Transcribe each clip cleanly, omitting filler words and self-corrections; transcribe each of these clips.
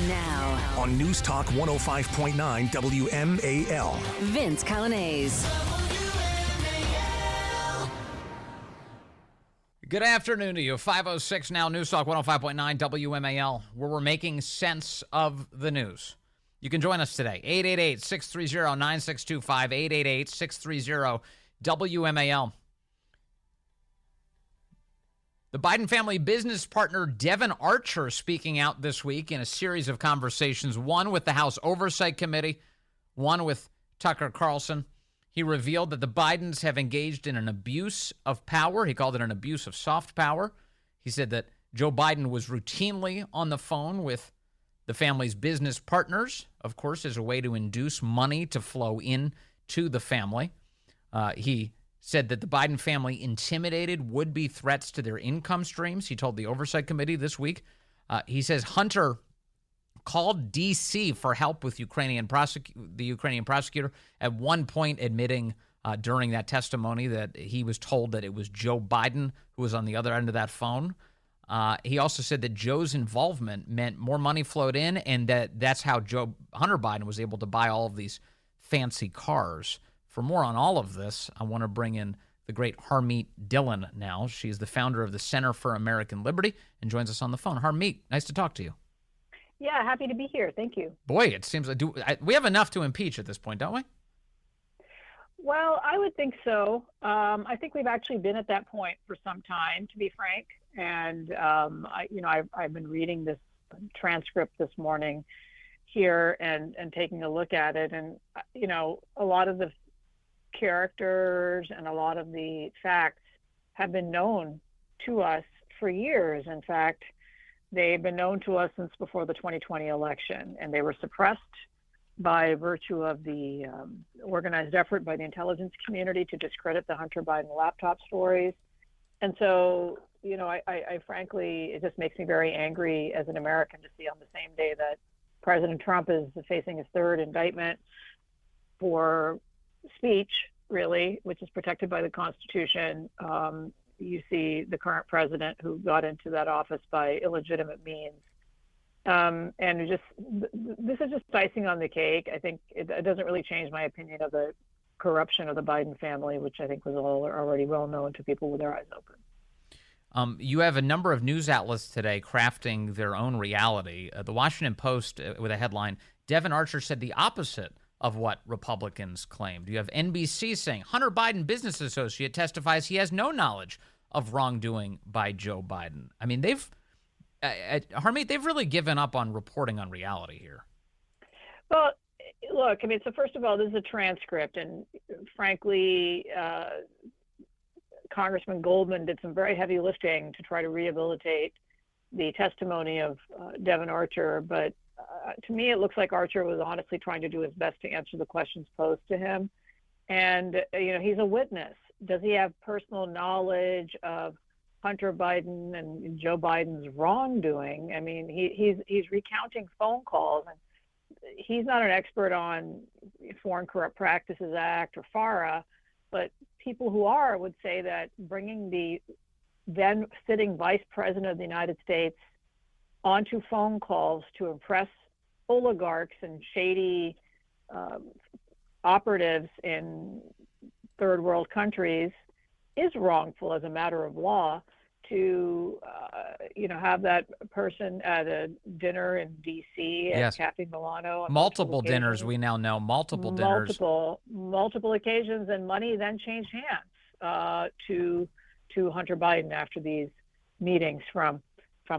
Now, on News Talk 105.9 WMAL. Vince Coglianese. Good afternoon to you. 5:06 now, News Talk 105.9 WMAL, where we're making sense of the news. You can join us today, 888-630-9625, 888-630-WMAL. The Biden family business partner Devon Archer speaking out this week in a series of conversations, one with the House Oversight Committee, one with Tucker Carlson. He revealed that the Bidens have engaged in an abuse of power. He called it an abuse of soft power. He said that Joe Biden was routinely on the phone with the family's business partners, of course, as a way to induce money to flow in to the family. He said that the Biden family intimidated would-be threats to their income streams. He told the Oversight Committee this week. He says Hunter called D.C. for help with the Ukrainian prosecutor, at one point admitting during that testimony that he was told that it was Joe Biden who was on the other end of that phone. He also said that Joe's involvement meant more money flowed in, and that's how Hunter Biden was able to buy all of these fancy cars. For more on all of this, I want to bring in the great Harmeet Dillon now. She's the founder of the Center for American Liberty and joins us on the phone. Harmeet, nice to talk to you. Yeah, happy to be here. Thank you. Boy, it seems like we have enough to impeach at this point, don't we? Well, I would think so. I think we've actually been at that point for some time, to be frank. And I've been reading this transcript this morning here and taking a look at it, and a lot of the characters and a lot of the facts have been known to us for years. In fact, they've been known to us since before the 2020 election, and they were suppressed by virtue of the organized effort by the intelligence community to discredit the Hunter Biden laptop stories. And so, I frankly, it just makes me very angry as an American to see on the same day that President Trump is facing his third indictment for speech, really, which is protected by the Constitution. You see the current president who got into that office by illegitimate means. And this is just icing on the cake. I think it doesn't really change my opinion of the corruption of the Biden family, which I think was already well known to people with their eyes open. You have a number of news outlets today crafting their own reality. The Washington Post, with a headline, Devon Archer said the opposite of what Republicans claimed. You have NBC saying Hunter Biden business associate testifies he has no knowledge of wrongdoing by Joe Biden. I mean, Harmeet, they've really given up on reporting on reality here. Well, look, so first of all, this is a transcript, and frankly, Congressman Goldman did some very heavy lifting to try to rehabilitate the testimony of Devon Archer, but to me, it looks like Archer was honestly trying to do his best to answer the questions posed to him. And, he's a witness. Does he have personal knowledge of Hunter Biden and Joe Biden's wrongdoing? I mean, he's recounting phone calls, and he's not an expert on Foreign Corrupt Practices Act or FARA, but people who are would say that bringing the then sitting vice president of the United States onto phone calls to impress oligarchs and shady operatives in third world countries is wrongful as a matter of law. To have that person at a dinner in D.C. at Yes. Cafe Milano. Multiple dinners, we now know. Multiple dinners. Multiple occasions, and money then changed hands to Hunter Biden after these meetings from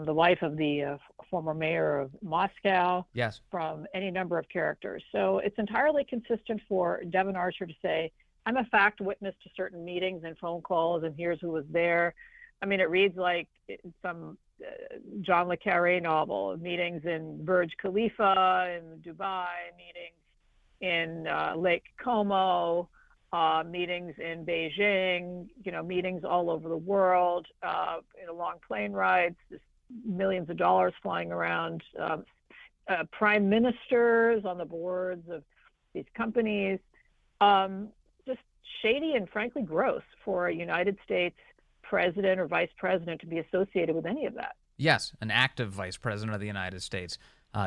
the wife of the former mayor of Moscow, Yes. from any number of characters. So it's entirely consistent for Devon Archer to say, I'm a fact witness to certain meetings and phone calls, and here's who was there. I mean, it reads like some John le Carré novel, meetings in Burj Khalifa, in Dubai, meetings in Lake Como, meetings in Beijing, meetings all over the world, long plane rides, just millions of dollars flying around, prime ministers on the boards of these companies, just shady and frankly gross for a United States president or vice president to be associated with any of that. Yes, an active vice president of the United States.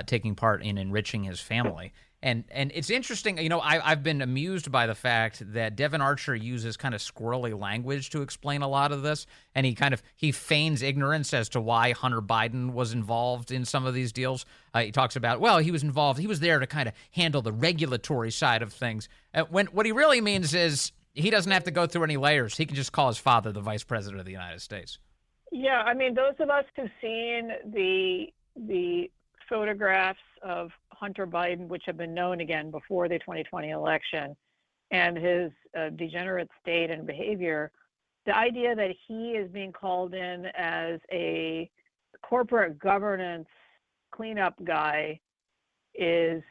taking part in enriching his family. And it's interesting, I've been amused by the fact that Devon Archer uses kind of squirrely language to explain a lot of this, and he feigns ignorance as to why Hunter Biden was involved in some of these deals. He talks about, well, he was involved, he was there to kind of handle the regulatory side of things. When what he really means is he doesn't have to go through any layers. He can just call his father the Vice President of the United States. Yeah, I mean, those of us who've seen the photographs of Hunter Biden, which have been known again before the 2020 election, and his degenerate state and behavior, the idea that he is being called in as a corporate governance cleanup guy is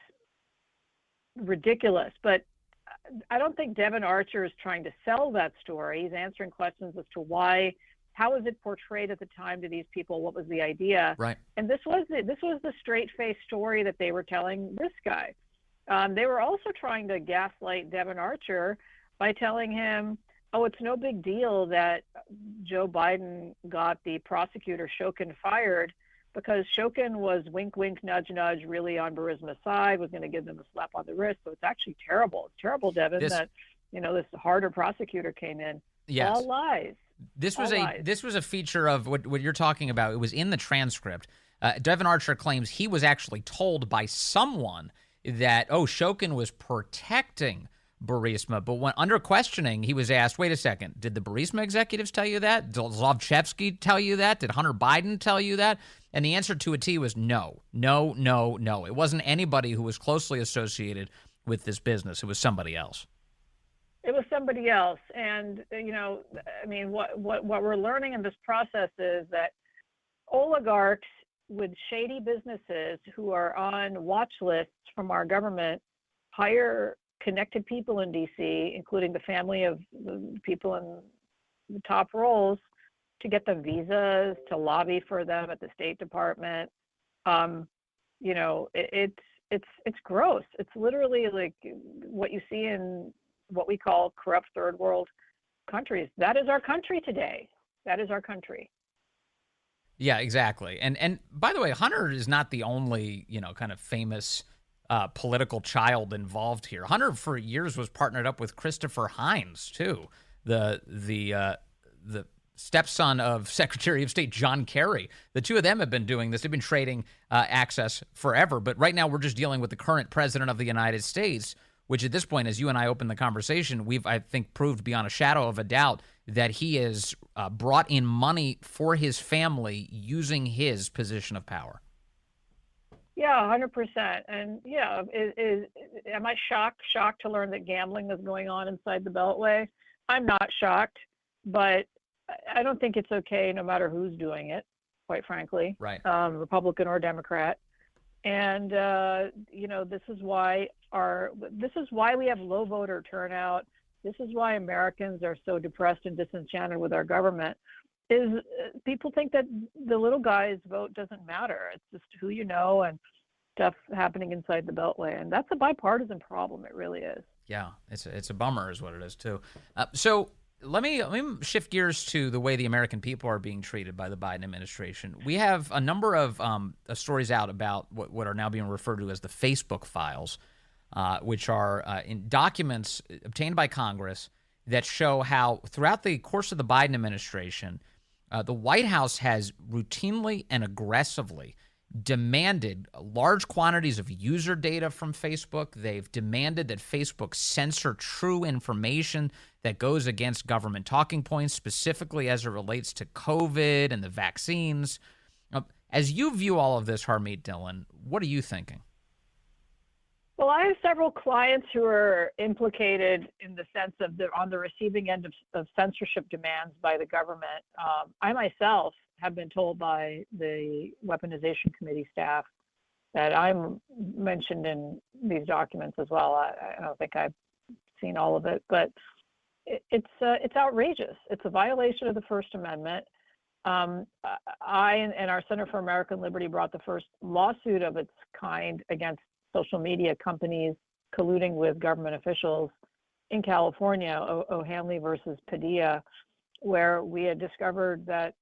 ridiculous. But I don't think Devon Archer is trying to sell that story. He's answering questions as to why. How was it portrayed at the time to these people? What was the idea? Right. And this was the straight-faced story that they were telling this guy. They were also trying to gaslight Devon Archer by telling him, oh, it's no big deal that Joe Biden got the prosecutor Shokin fired because Shokin was wink, wink, nudge, nudge, really on Burisma's side, was going to give them a slap on the wrist. So it's actually terrible. It's terrible, Devon, that this harder prosecutor came in. Yes. All lies. This was a feature of what you're talking about. It was in the transcript. Devon Archer claims he was actually told by someone that, Shokin was protecting Burisma. But when under questioning, he was asked, wait a second, did the Burisma executives tell you that? Did Zlovchevsky tell you that? Did Hunter Biden tell you that? And the answer to a T was no. It wasn't anybody who was closely associated with this business. It was somebody else. It was somebody else. And, what we're learning in this process is that oligarchs with shady businesses who are on watch lists from our government hire connected people in D.C., including the family of the people in the top roles, to get them visas, to lobby for them at the State Department. It's gross. It's literally like what you see in what we call corrupt third world countries. That is our country today. That is our country. Yeah, exactly. And by the way, Hunter is not the only, kind of famous political child involved here. Hunter for years was partnered up with Christopher Hines too, the stepson of Secretary of State John Kerry. The two of them have been doing this. They've been trading access forever. But right now we're just dealing with the current president of the United States, which at this point, as you and I open the conversation, we've, I think, proved beyond a shadow of a doubt that he has brought in money for his family using his position of power. Yeah, 100%. And yeah, am I shocked to learn that gambling is going on inside the Beltway? I'm not shocked, but I don't think it's okay no matter who's doing it, quite frankly, right? Republican or Democrat. And this is why we have low voter turnout. This is why Americans are so depressed and disenchanted with our government. Is people think that the little guy's vote doesn't matter. It's just who you know and stuff happening inside the Beltway, and that's a bipartisan problem. It really is. Yeah, it's a bummer, is what it is too. So let me shift gears to the way the American people are being treated by the Biden administration. We have a number of stories out about what are now being referred to as the Facebook files, which are in documents obtained by Congress that show how throughout the course of the Biden administration, the White House has routinely and aggressively demanded large quantities of user data from Facebook. They've demanded that Facebook censor true information that goes against government talking points, specifically as it relates to COVID and the vaccines. As you view all of this, Harmeet Dillon, what are you thinking? Well, I have several clients who are implicated in the sense of they're on the receiving end of censorship demands by the government. I myself have been told by the Weaponization Committee staff that I'm mentioned in these documents as well. I don't think I've seen all of it, but it's outrageous. It's a violation of the First Amendment. I and our Center for American Liberty brought the first lawsuit of its kind against social media companies colluding with government officials in California, O'Hanley versus Padilla. where we had discovered that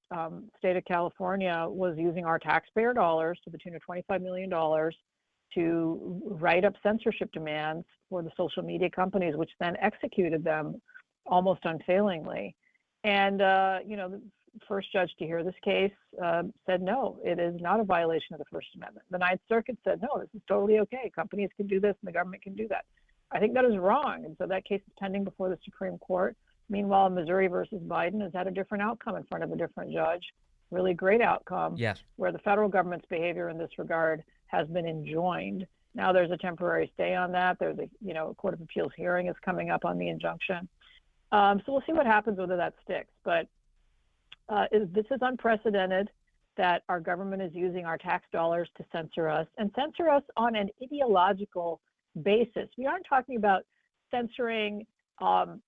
state of California was using our taxpayer dollars to the tune of $25 million to write up censorship demands for the social media companies, which then executed them almost unfailingly. And, the first judge to hear this case said, no, it is not a violation of the First Amendment. The Ninth Circuit said, no, this is totally okay. Companies can do this and the government can do that. I think that is wrong. And so that case is pending before the Supreme Court. Meanwhile, Missouri versus Biden has had a different outcome in front of a different judge. Really great outcome. Yes. Where the federal government's behavior in this regard has been enjoined. Now there's a temporary stay on that. There's a Court of Appeals hearing is coming up on the injunction. So we'll see what happens, whether that sticks. But this is unprecedented that our government is using our tax dollars to censor us on an ideological basis. We aren't talking about censoring, the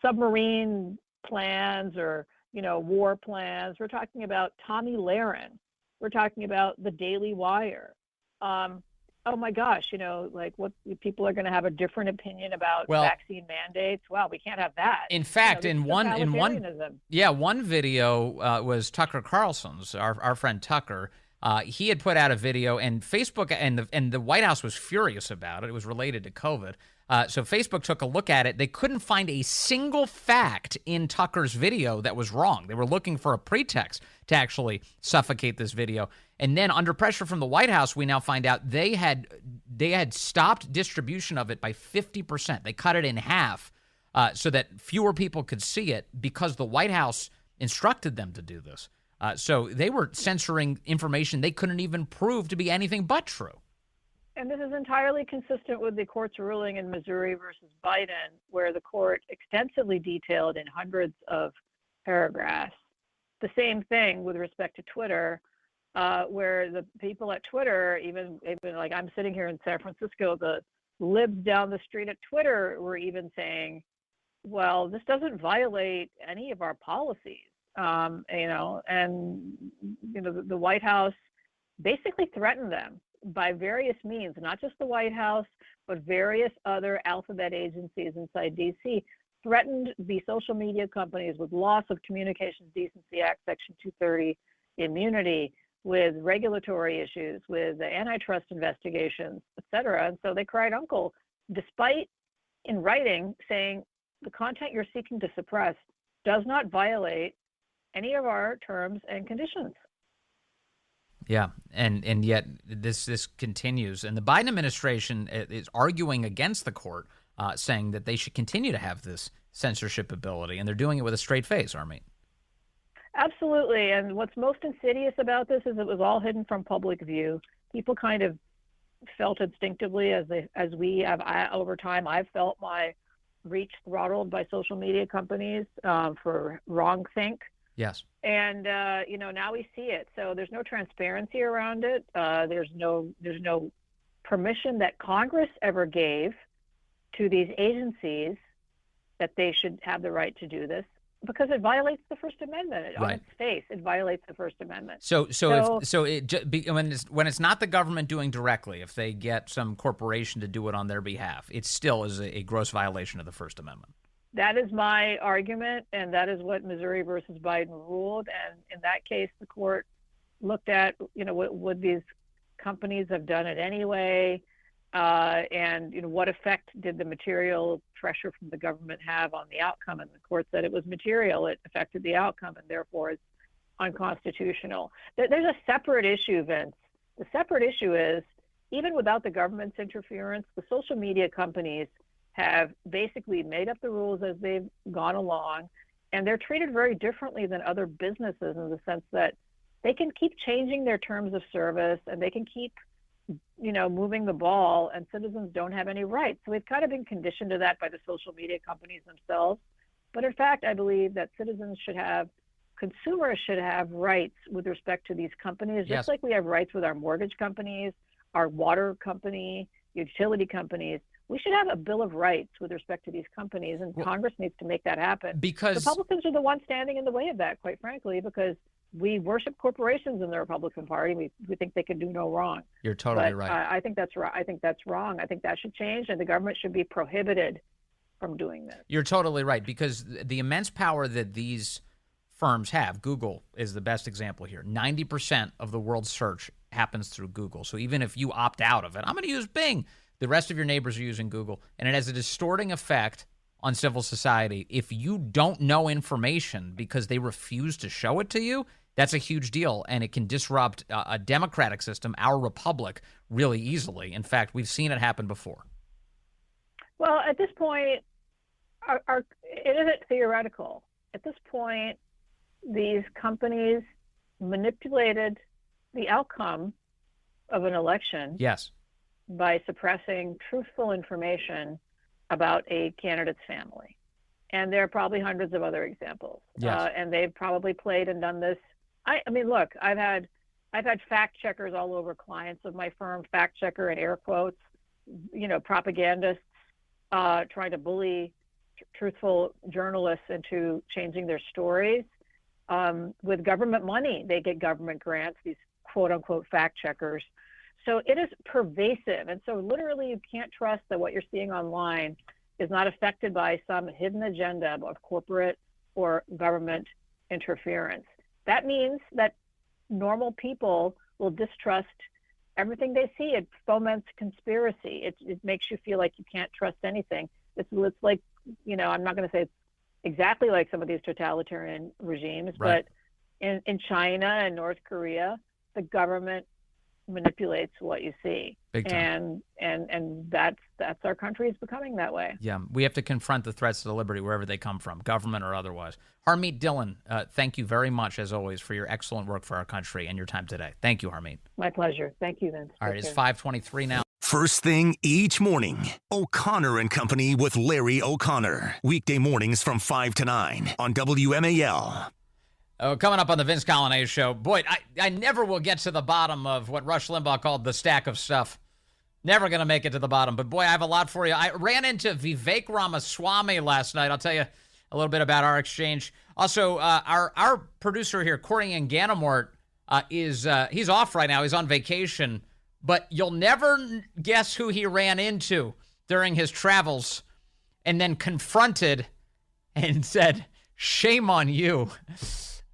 submarine plans or, war plans. We're talking about Tommy Lahren. We're talking about the Daily Wire. Oh my gosh, what people are going to have a different opinion about vaccine mandates. Well, we can't have that. In fact, one video was Tucker Carlson's, our friend Tucker. He had put out a video, and Facebook and the White House was furious about it. It was related to COVID. So Facebook took a look at it. They couldn't find a single fact in Tucker's video that was wrong. They were looking for a pretext to actually suffocate this video. And then under pressure from the White House, we now find out they had stopped distribution of it by 50%. They cut it in half so that fewer people could see it because the White House instructed them to do this. So they were censoring information they couldn't even prove to be anything but true. And this is entirely consistent with the court's ruling in Missouri versus Biden, where the court extensively detailed in hundreds of paragraphs the same thing with respect to Twitter, where the people at Twitter, even like I'm sitting here in San Francisco, the libs down the street at Twitter were even saying, well, this doesn't violate any of our policies. The White House basically threatened them by various means, not just the White House, but various other alphabet agencies inside DC, threatened the social media companies with loss of Communications Decency Act Section 230 immunity, with regulatory issues, with the antitrust investigations, et cetera. And so they cried uncle, despite in writing saying the content you're seeking to suppress does not violate any of our terms and conditions. Yeah, and yet this continues. And the Biden administration is arguing against the court, saying that they should continue to have this censorship ability, and they're doing it with a straight face, Harmeet. Absolutely, and what's most insidious about this is it was all hidden from public view. People kind of felt instinctively as we have over time. I've felt my reach throttled by social media companies for wrongthink. Yes. And now we see it. So there's no transparency around it. There's no permission that Congress ever gave to these agencies that they should have the right to do this, because it violates the First Amendment. On its face, it violates the First Amendment. When it's not the government doing directly, if they get some corporation to do it on their behalf, it still is a gross violation of the First Amendment. That is my argument, and that is what Missouri versus Biden ruled. And in that case, the court looked at, would these companies have done it anyway? And what effect did the material pressure from the government have on the outcome? And the court said it was material. It affected the outcome, and therefore it's unconstitutional. There's a separate issue, Vince. The separate issue is, even without the government's interference, the social media companies have basically made up the rules as they've gone along, and they're treated very differently than other businesses in the sense that they can keep changing their terms of service and they can keep moving the ball, and citizens don't have any rights. So we've kind of been conditioned to that by the social media companies themselves. But in fact, I believe that consumers should have rights with respect to these companies, just like we have rights with our mortgage companies, our water company, utility companies. We should have a Bill of Rights with respect to these companies, and Congress needs to make that happen. Because Republicans are the ones standing in the way of that, quite frankly, because we worship corporations in the Republican Party. We think they can do no wrong. You're totally right. I think that's right. I think that's wrong. I think that should change, and the government should be prohibited from doing this. You're totally right, because the immense power that these firms have, Google is the best example here. 90% of the world's search happens through Google. So even if you opt out of it, I'm going to use Bing. The rest of your neighbors are using Google, and it has a distorting effect on civil society. If you don't know information because they refuse to show it to you, that's a huge deal, and it can disrupt a democratic system, our republic, really easily. In fact, we've seen it happen before. Well, at this point, it isn't theoretical. At this point, these companies manipulated the outcome of an election Yes. by suppressing truthful information about a candidate's family. And there are probably hundreds of other examples. Yes. And they've probably played and done this. I mean, look, I've had fact checkers all over, clients of my firm, fact checker in air quotes, propagandists trying to bully truthful journalists into changing their stories. With government money, they get government grants, these quote unquote fact checkers. So it is pervasive. And so literally you can't trust that what you're seeing online is not affected by some hidden agenda of corporate or government interference. That means that normal people will distrust everything they see. It foments conspiracy. It makes you feel like you can't trust anything. It's like, I'm not going to say it's exactly like some of these totalitarian regimes, right. But in China and North Korea, the government manipulates what you see. Big time. And that's our country is becoming that way. Yeah, we have to confront the threats to liberty wherever they come from, government or otherwise. Harmeet Dillon, thank you very much, as always, for your excellent work for our country and your time today. Thank you, Harmeet. My pleasure. Thank you, Vince. All right, it's 5:23 now. First thing each morning, O'Connor and Company with Larry O'Connor. Weekday mornings from 5 to 9 on WMAL. Oh, coming up on the Vince Coglianese Show. Boy, I never will get to the bottom of what Rush Limbaugh called the stack of stuff. Never going to make it to the bottom. But, boy, I have a lot for you. I ran into Vivek Ramaswamy last night. I'll tell you a little bit about our exchange. Also, our producer here, Courtney Ganamort, he's off right now. He's on vacation. But you'll never guess who he ran into during his travels and then confronted and said, "Shame on you."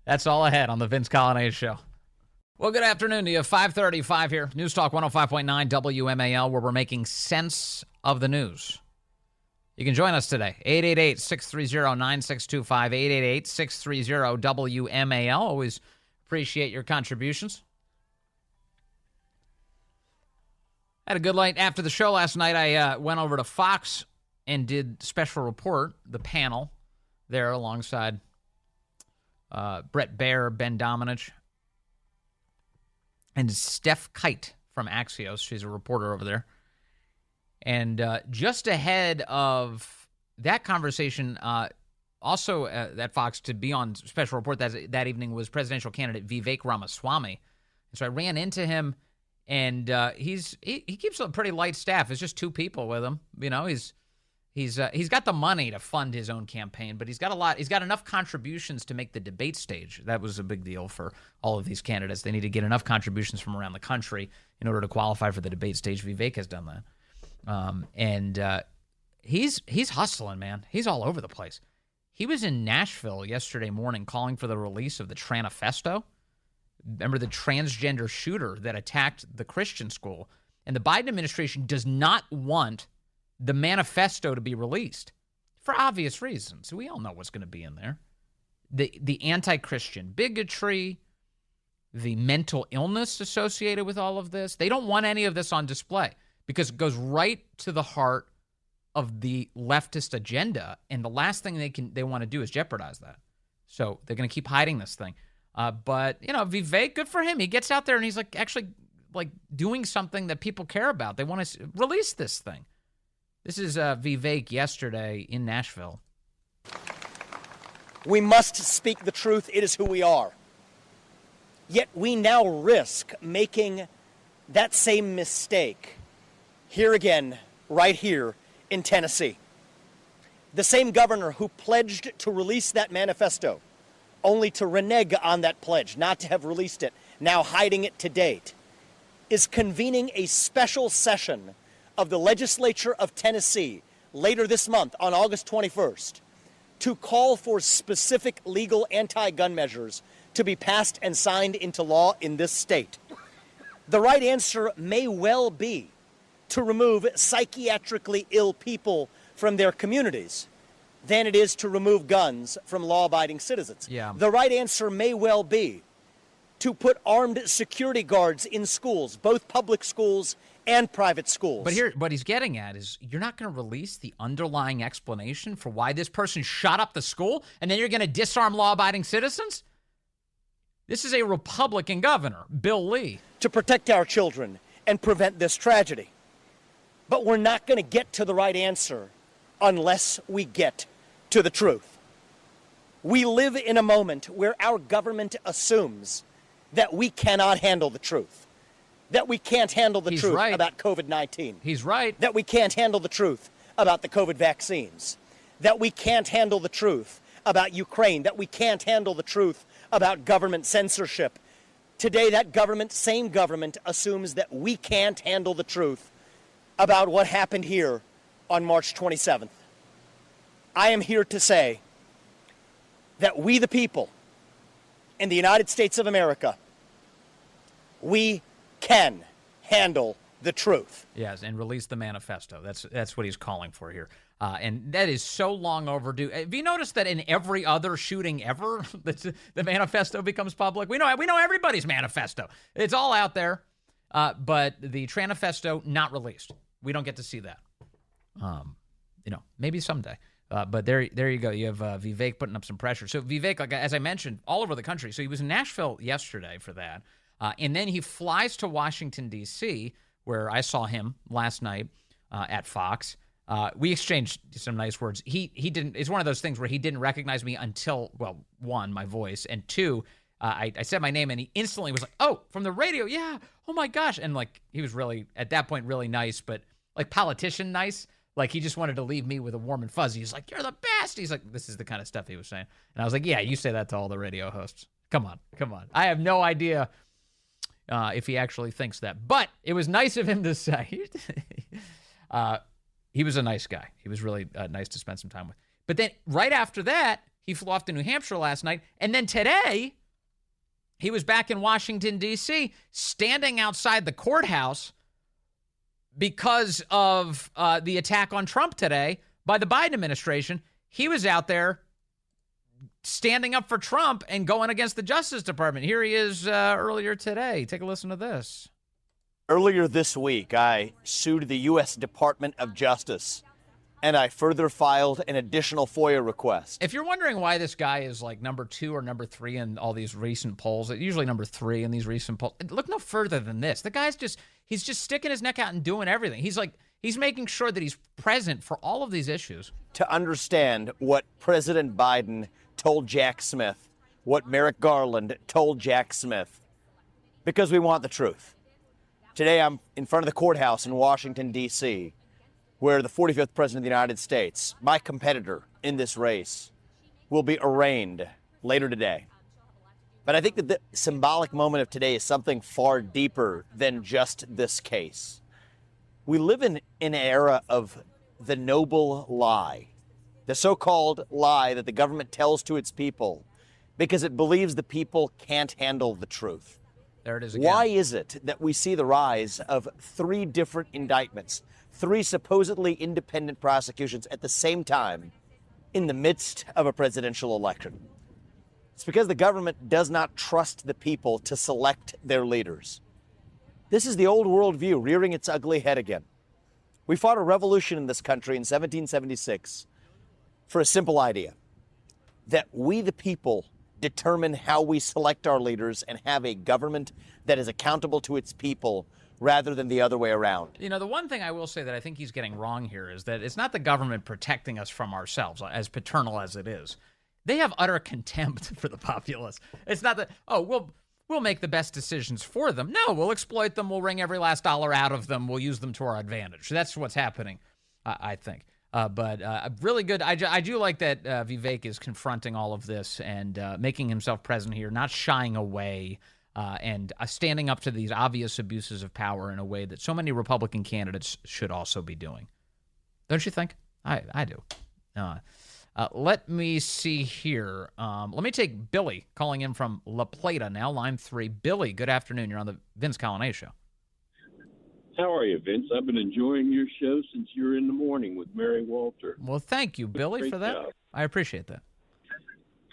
That's all ahead on the Vince Coglianese Show. Well, good afternoon to you. 5:35 here. News Talk 105.9 WMAL, where we're making sense of the news. You can join us today. 888-630-9625. 888-630-WMAL. Always appreciate your contributions. Had a good night after the show last night. I went over to Fox and did Special Report, the panel there alongside Brett Baer, Ben Domenech, and Steph Kite from Axios. She's a reporter over there. And just ahead of that conversation, also at Fox to be on Special Report that evening was presidential candidate Vivek Ramaswamy. And so I ran into him, and he keeps a pretty light staff. It's just two people with him. He's got the money to fund his own campaign, but he's got enough contributions to make the debate stage. That was a big deal for all of these candidates. They need to get enough contributions from around the country in order to qualify for the debate stage. Vivek has done that. He's hustling, man. He's all over the place. He was in Nashville yesterday morning calling for the release of the Tranifesto. Remember the transgender shooter that attacked the Christian school? And the Biden administration does not want the manifesto to be released for obvious reasons. We all know what's going to be in there. The anti-Christian bigotry, the mental illness associated with all of this. They don't want any of this on display because it goes right to the heart of the leftist agenda, and the last thing they want to do is jeopardize that. So they're going to keep hiding this thing. But Vivek, good for him. He gets out there and he's actually doing something that people care about. They want to release this thing. This is Vivek yesterday in Nashville. We must speak the truth. It is who we are. Yet we now risk making that same mistake here again, right here in Tennessee. The same governor who pledged to release that manifesto, only to renege on that pledge, not to have released it, now hiding it to date, is convening a special session of the legislature of Tennessee later this month on August 21st to call for specific legal anti-gun measures to be passed and signed into law in this state. The right answer may well be to remove psychiatrically ill people from their communities than it is to remove guns from law-abiding citizens. Yeah. The right answer may well be to put armed security guards in schools, both public schools and private schools. But here, what he's getting at is you're not going to release the underlying explanation for why this person shot up the school, and then you're going to disarm law-abiding citizens? This is a Republican governor, Bill Lee. To protect our children and prevent this tragedy. But we're not going to get to the right answer unless we get to the truth. We live in a moment where our government assumes that we cannot handle the truth, that we can't handle the truth about COVID-19. He's right. That we can't handle the truth about the COVID vaccines, that we can't handle the truth about Ukraine, that we can't handle the truth about government censorship. Today, that same government assumes that we can't handle the truth about what happened here on March 27th. I am here to say that we, the people in the United States of America, we can handle the truth. Yes, and release the manifesto. That's what he's calling for here. And that is so long overdue. Have you noticed that in every other shooting ever, the manifesto becomes public? We know everybody's manifesto. It's all out there, but the Tranifesto not released. We don't get to see that. Maybe someday. But there you go. You have Vivek putting up some pressure. So Vivek, like as I mentioned, all over the country. So he was in Nashville yesterday for that. And then he flies to Washington, D.C., where I saw him last night at Fox. We exchanged some nice words. He didn't. It's one of those things where he didn't recognize me until, well, one, my voice, and two, I said my name, and he instantly was like, "Oh, from the radio, yeah. Oh my gosh!" And like he was really at that point really nice, but like politician nice. Like he just wanted to leave me with a warm and fuzzy. He's like, "You're the best." He's like, "This is the kind of stuff he was saying," and I was like, "Yeah, you say that to all the radio hosts. Come on." I have no idea if he actually thinks that, but it was nice of him to say. He was a nice guy. He was really nice to spend some time with. But then right after that, he flew off to New Hampshire last night. And then today, he was back in Washington, D.C., standing outside the courthouse because of the attack on Trump today by the Biden administration. He was out there standing up for Trump and going against the Justice Department. Here he is earlier today. Take a listen to this. Earlier this week, I sued the U.S. Department of Justice, and I further filed an additional FOIA request. If you're wondering why this guy is like number 2 or number 3 in all these recent polls, usually number 3 in these recent polls, look no further than this. The guy's he's just sticking his neck out and doing everything. He's making sure that he's present for all of these issues. To understand what President Biden told Jack Smith, what Merrick Garland told Jack Smith, because we want the truth. Today, I'm in front of the courthouse in Washington, D.C., where the 45th President of the United States, my competitor in this race, will be arraigned later today. But I think that the symbolic moment of today is something far deeper than just this case. We live in an era of the noble lie, the so-called lie that the government tells to its people because it believes the people can't handle the truth. There it is again. Why is it that we see the rise of 3 different indictments, 3 supposedly independent prosecutions at the same time in the midst of a presidential election? It's because the government does not trust the people to select their leaders. This is the old worldview rearing its ugly head again. We fought a revolution in this country in 1776 for a simple idea, that we the people determine how we select our leaders and have a government that is accountable to its people rather than the other way around. You know, the one thing I will say that I think he's getting wrong here is that it's not the government protecting us from ourselves, as paternal as it is. They have utter contempt for the populace. It's not that, we'll make the best decisions for them. No, we'll exploit them. We'll wring every last dollar out of them. We'll use them to our advantage. That's what's happening, I think. But really good. I do like that Vivek is confronting all of this and making himself present here, not shying away and standing up to these obvious abuses of power in a way that so many Republican candidates should also be doing. Don't you think? I do. Let me see here. Let me take Billy calling in from La Plata now, line 3. Billy, good afternoon. You're on the Vince Coglianese Show. How are you, Vince? I've been enjoying your show since you're in the morning with Mary Walter. Well, thank you, Billy, Great for that. job. I appreciate that.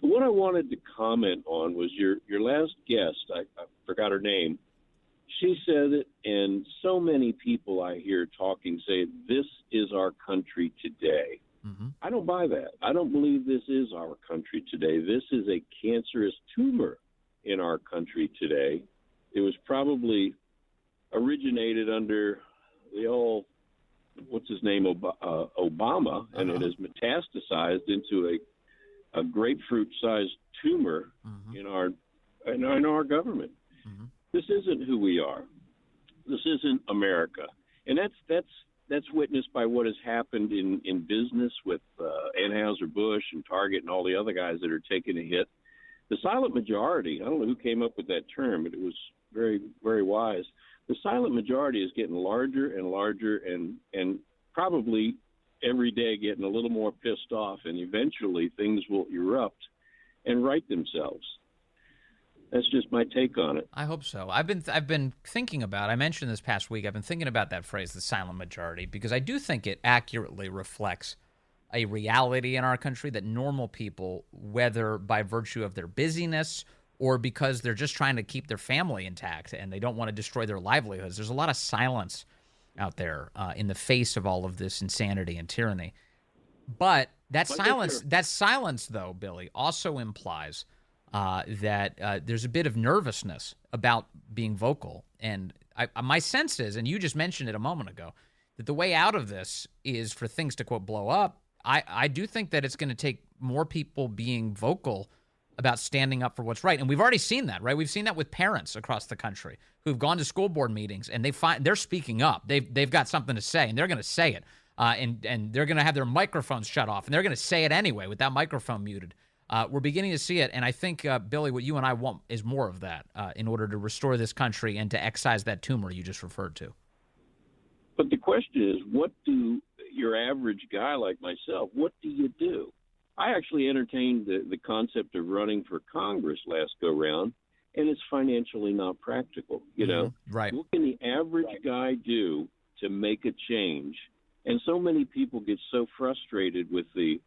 What I wanted to comment on was your last guest. I forgot her name. She said it, and so many people I hear talking say, this is our country today. Mm-hmm. I don't buy that. I don't believe this is our country today. This is a cancerous tumor in our country today. It was probably originated under the old, what's his name, Obama, and it has metastasized into a grapefruit-sized tumor in our government. Mm-hmm. This isn't who we are. This isn't America, and that's witnessed by what has happened in business with Anheuser-Busch and Target and all the other guys that are taking a hit. The silent majority, I don't know who came up with that term, but it was very, very wise. The silent majority is getting larger and larger and probably every day getting a little more pissed off, and eventually things will erupt and right themselves. That's just my take on it. I hope so. I've been thinking about, I mentioned this past week, I've been thinking about that phrase, the silent majority, because I do think it accurately reflects a reality in our country that normal people, whether by virtue of their busyness or because they're just trying to keep their family intact and they don't want to destroy their livelihoods, there's a lot of silence out there in the face of all of this insanity and tyranny. But that silence, though, Billy, also implies that there's a bit of nervousness about being vocal. And my sense is, and you just mentioned it a moment ago, that the way out of this is for things to, quote, blow up. I do think that it's going to take more people being vocal about standing up for what's right. And we've already seen that, right? We've seen that with parents across the country who've gone to school board meetings and they're speaking up. They've got something to say, and they're going to say it. And they're going to have their microphones shut off, and they're going to say it anyway with that microphone muted. We're beginning to see it, and I think, Billy, what you and I want is more of that in order to restore this country and to excise that tumor you just referred to. But the question is, what do your average guy like myself, what do you do? I actually entertained the concept of running for Congress last go-round, and it's financially not practical. You know, right? What can the average guy do to make a change? And so many people get so frustrated with the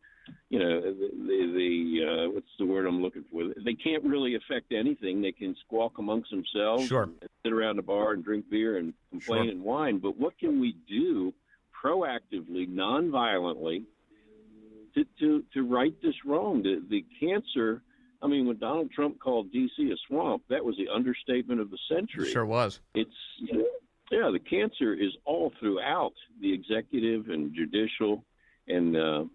what's the word I'm looking for? They can't really affect anything. They can squawk amongst themselves, sure, and sit around the bar and drink beer and complain sure, and whine. But what can we do proactively, nonviolently, to right this wrong? The cancer, I mean, when Donald Trump called D.C. a swamp, that was the understatement of the century. Sure was. It's, the cancer is all throughout the executive and judicial and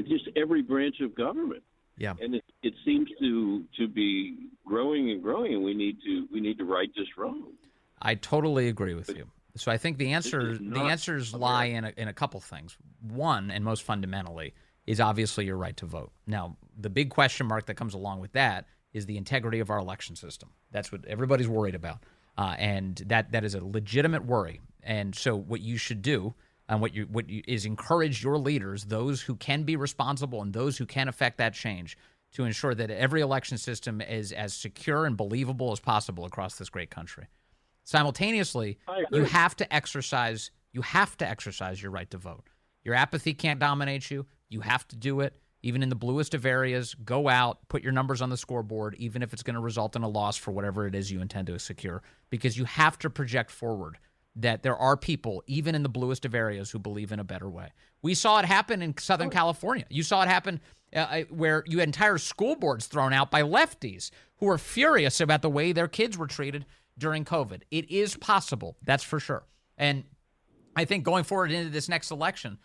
just every branch of government. Yeah. And it seems to be growing and growing, and we need to right this wrong. I totally agree with you. So I think the answers lie in a couple things. One, and most fundamentally, is obviously your right to vote. Now, the big question mark that comes along with that is the integrity of our election system. That's what everybody's worried about, and that is a legitimate worry. And so what you should do, and what you is encourage your leaders, those who can be responsible and those who can affect that change, to ensure that every election system is as secure and believable as possible across this great country. Simultaneously, you have to exercise your right to vote. Your apathy can't dominate you. You have to do it, even in the bluest of areas. Go out, put your numbers on the scoreboard, even if it's going to result in a loss for whatever it is you intend to secure, because you have to project forward that there are people, even in the bluest of areas, who believe in a better way. We saw it happen in Southern California. You saw it happen where you had entire school boards thrown out by lefties who were furious about the way their kids were treated during COVID. It is possible, that's for sure. And I think going forward into this next election,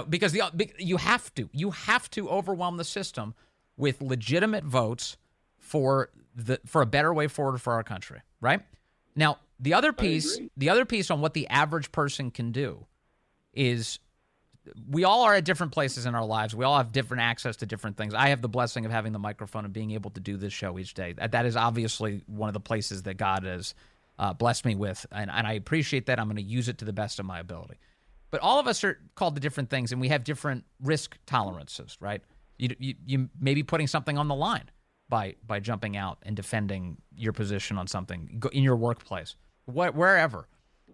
because you have to overwhelm the system with legitimate votes for a better way forward for our country, right? Now, the other piece on what the average person can do is, we all are at different places in our lives. We all have different access to different things. I have the blessing of having the microphone and being able to do this show each day. That is obviously one of the places that God has blessed me with, and I appreciate that. I'm going to use it to the best of my ability. But all of us are called to different things, and we have different risk tolerances, right? You may be putting something on the line by jumping out and defending your position on something in your workplace, wherever.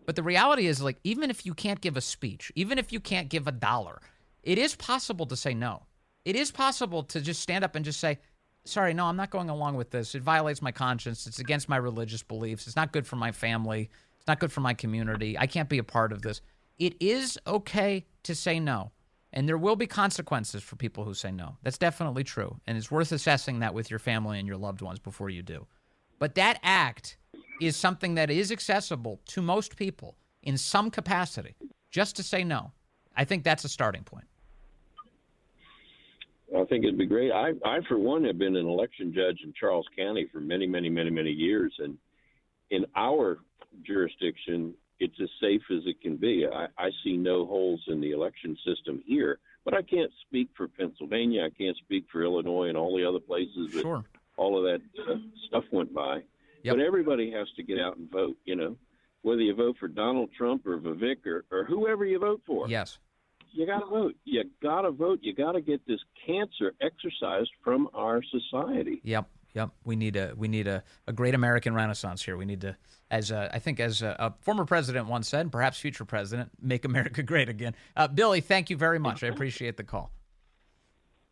But the reality is, like, even if you can't give a speech, even if you can't give $1, it is possible to say no. It is possible to just stand up and just say, sorry, no, I'm not going along with this. It violates my conscience. It's against my religious beliefs. It's not good for my family. It's not good for my community. I can't be a part of this. It is okay to say no, and there will be consequences for people who say no. That's definitely true, and it's worth assessing that with your family and your loved ones before you do. But that act is something that is accessible to most people in some capacity, just to say no. I think that's a starting point. I think it'd be great. I for one, have been an election judge in Charles County for many, many, many, many years, and in our jurisdiction, it's as safe as it can be. I see no holes in the election system here, but I can't speak for Pennsylvania. I can't speak for Illinois and all the other places that Sure. all of that stuff went by. Yep. But everybody has to get out and vote, whether you vote for Donald Trump or Vivek or whoever you vote for. Yes. You got to vote. You got to vote. You got to get this cancer exorcised from our society. Yep. We need a great American Renaissance here. We need to, as a former president once said, perhaps future president, make America great again. Billy, thank you very much. I appreciate the call.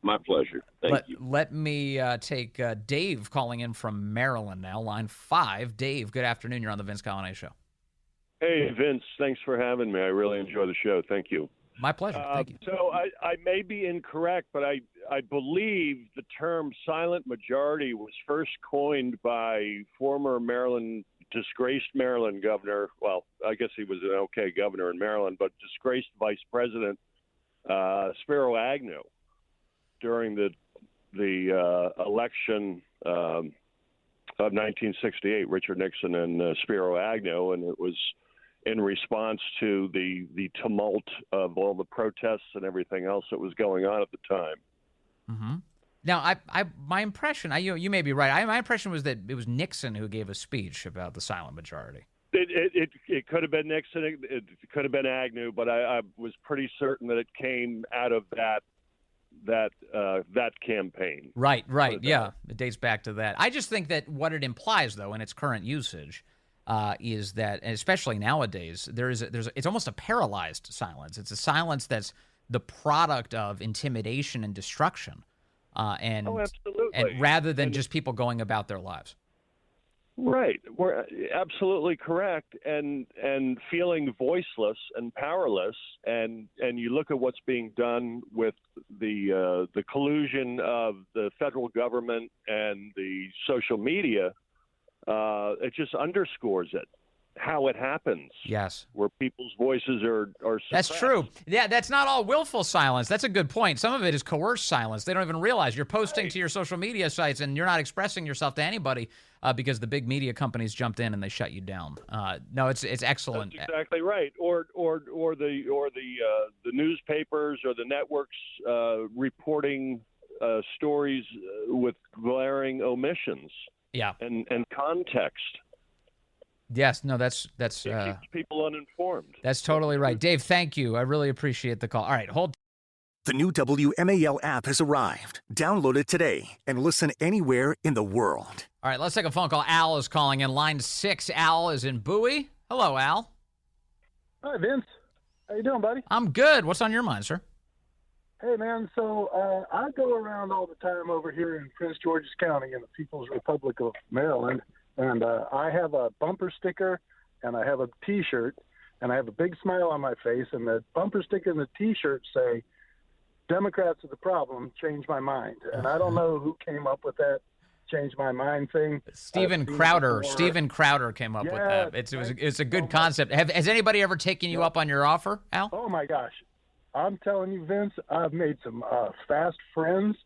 My pleasure. Thank you. Let me take Dave calling in from Maryland now, line 5. Dave, good afternoon. You're on the Vince Coglianese Show. Hey, Vince. Thanks for having me. I really enjoy the show. Thank you. My pleasure. Thank you. So I may be incorrect, but I believe the term silent majority was first coined by former disgraced Maryland governor. Well, I guess he was an okay governor in Maryland, but disgraced Vice President Spiro Agnew during the election of 1968, Richard Nixon and Spiro Agnew, and it was in response to the tumult of all the protests and everything else that was going on at the time. Mm-hmm. Now, my impression, you may be right. My impression was that it was Nixon who gave a speech about the silent majority. It could have been Nixon. It could have been Agnew, but I was pretty certain that it came out of that campaign. Right. Yeah, it dates back to that. I just think that what it implies, though, in its current usage, is that, and especially nowadays, it's almost a paralyzed silence. It's a silence that's the product of intimidation and destruction, and rather than just people going about their lives. Right, we're absolutely correct, and feeling voiceless and powerless, and you look at what's being done with the collusion of the federal government and the social media. It just underscores it, how it happens. Yes. Where people's voices are suppressed. That's true. Yeah, that's not all willful silence. That's a good point. Some of it is coerced silence. They don't even realize you're posting to your social media sites and you're not expressing yourself to anybody because the big media companies jumped in and they shut you down. No, it's excellent. That's exactly right. Or the newspapers or the networks reporting stories with glaring omissions. Yeah. And context. Yes, no, that's it keeps people uninformed. That's totally right. Dave, thank you. I really appreciate the call. All right, hold. The new WMAL app has arrived. Download it today and listen anywhere in the world. All right, let's take a phone call. Al is calling in. Line 6, Al is in Bowie. Hello, Al. Hi, Vince. How you doing, buddy? I'm good. What's on your mind, sir? Hey, man, so I go around all the time over here in Prince George's County in the People's Republic of Maryland, and I have a bumper sticker, and I have a T-shirt, and I have a big smile on my face, and the bumper sticker and the T-shirt say, Democrats are the problem, change my mind. And I don't know who came up with that change my mind thing. Steven Crowder. Steven Crowder came up with that. It's a good concept. Has anybody ever taken you up on your offer, Al? Oh, my gosh. I'm telling you, Vince, I've made some fast friends.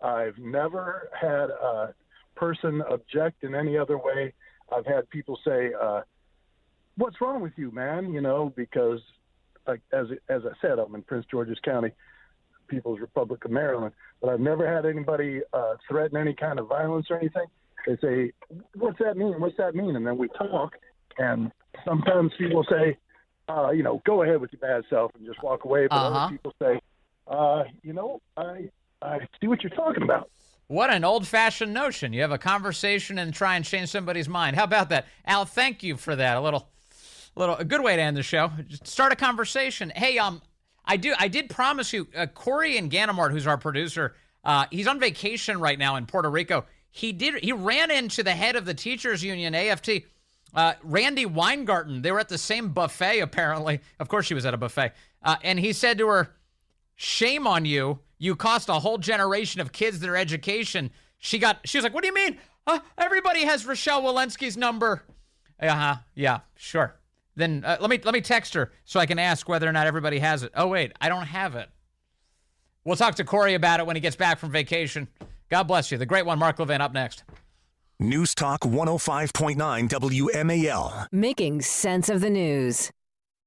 I've never had a person object in any other way. I've had people say, what's wrong with you, man? You know, because like, as I said, I'm in Prince George's County, People's Republic of Maryland, but I've never had anybody threaten any kind of violence or anything. They say, what's that mean? What's that mean? And then we talk, and sometimes people say, go ahead with your bad self and just walk away. But other people say, I see what you're talking about. What an old-fashioned notion. You have a conversation and try and change somebody's mind. How about that? Al, thank you for that. A good way to end the show. Just start a conversation. Hey, I did promise you, Corey and Ganamart, who's our producer, he's on vacation right now in Puerto Rico. He ran into the head of the teachers union, AFT, Randy Weingarten. They were at the same buffet, apparently. Of course she was at a buffet. And he said to her, "Shame on you. You cost a whole generation of kids their education." She was like, "What do you mean? Everybody has Rochelle Walensky's number." Yeah, sure. Then let me text her so I can ask whether or not everybody has it. Oh, wait, I don't have it. We'll talk to Corey about it when he gets back from vacation. God bless you. The great one, Mark Levin, up next. News Talk 105.9 WMAL. Making sense of the news.